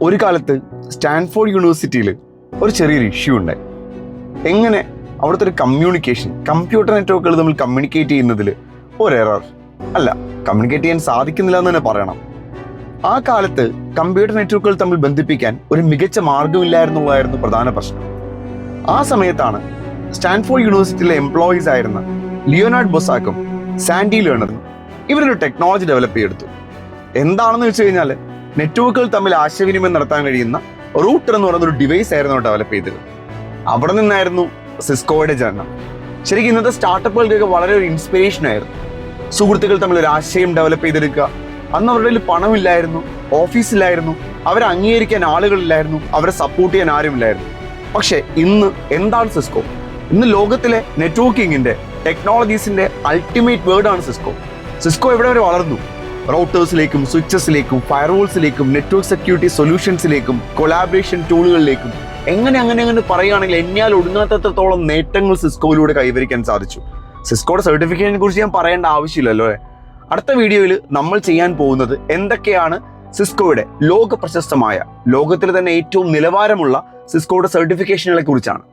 ഒരു കാലത്ത് സ്റ്റാൻഫോർഡ് യൂണിവേഴ്സിറ്റിയിൽ ഒരു ചെറിയൊരു ഇഷ്യൂ ഉണ്ടായി. എങ്ങനെ അവിടുത്തെ ഒരു കമ്പ്യൂട്ടർ നെറ്റ്വർക്കുകൾ തമ്മിൽ കമ്മ്യൂണിക്കേറ്റ് ചെയ്യുന്നതിൽ ഒരു എറർ അല്ല, കമ്മ്യൂണിക്കേറ്റ് ചെയ്യാൻ സാധിക്കുന്നില്ല എന്ന് തന്നെ പറയണം. ആ കാലത്ത് കമ്പ്യൂട്ടർ നെറ്റ്വർക്കുകൾ തമ്മിൽ ബന്ധിപ്പിക്കാൻ ഒരു മികച്ച മാർഗമില്ലായിരുന്നുള്ളതായിരുന്നു പ്രധാന പ്രശ്നം. ആ സമയത്താണ് സ്റ്റാൻഫോർഡ് യൂണിവേഴ്സിറ്റിയിലെ എംപ്ലോയീസ് ആയിരുന്ന ലിയോനാർഡ് ബൊസാക്കും സാൻഡി ലേണറും ഇവരൊരു ടെക്നോളജി ഡെവലപ്പ് ചെയ്തെടുത്തു. എന്താണെന്ന് വെച്ച് കഴിഞ്ഞാൽ നെറ്റ്വർക്കുകൾ തമ്മിൽ ആശയവിനിമയം നടത്താൻ കഴിയുന്ന റൂട്ടർ എന്ന് പറയുന്ന ഒരു ഡിവൈസ് ആയിരുന്നു ഡെവലപ്പ് ചെയ്തത്. അവിടെ നിന്നായിരുന്നു സിസ്കോയുടെ ജനനം. ശരിക്കും ഇന്നത്തെ സ്റ്റാർട്ടപ്പുകൾക്കൊക്കെ വളരെ ഒരു ഇൻസ്പിറേഷൻ ആയിരുന്നു. സുഹൃത്തുക്കൾ തമ്മിൽ ഒരു ആശയം ഡെവലപ്പ് ചെയ്തെടുക്കുക. അന്ന് അവരുടെ കയ്യിൽ പണമില്ലായിരുന്നു, ഓഫീസിലായിരുന്നു, അവരെ അംഗീകരിക്കാൻ ആളുകളില്ലായിരുന്നു, അവരെ സപ്പോർട്ട് ചെയ്യാൻ ആരുമില്ലായിരുന്നു. പക്ഷെ ഇന്ന് എന്താണ് സിസ്കോ? ഇന്ന് ലോകത്തിലെ നെറ്റ്വർക്കിങ്ങിന്റെ ടെക്നോളജീസിന്റെ അൾട്ടിമേറ്റ് വേർഡാണ് സിസ്കോ. സിസ്കോ എവിടെ വരെ വളർന്നു? റൗട്ടേഴ്സിലേക്കും സ്വിച്ചസിലേക്കും ഫയർവാൾസിലേക്കും നെറ്റ്വർക്ക് സെക്യൂരിറ്റി സൊല്യൂഷൻസിലേക്കും കൊളാബറേഷൻ ടൂളുകളിലേക്കും അങ്ങനെ പറയുകയാണെങ്കിൽ എണ്ണിയാൽ ഒടുങ്ങാത്തത്രത്തോളം നേട്ടങ്ങൾ സിസ്കോയിലൂടെ കൈവരിക്കാൻ സാധിച്ചു. സിസ്കോയുടെ സർട്ടിഫിക്കേഷനെ കുറിച്ച് ഞാൻ പറയേണ്ട ആവശ്യമില്ലല്ലോ. അടുത്ത വീഡിയോയിൽ നമ്മൾ ചെയ്യാൻ പോകുന്നത് എന്തൊക്കെയാണ് സിസ്കോയുടെ ലോക പ്രശസ്തമായ, ലോകത്തിൽ തന്നെ ഏറ്റവും നിലവാരമുള്ള സിസ്കോയുടെ സർട്ടിഫിക്കേഷനുകളെ കുറിച്ചാണ്.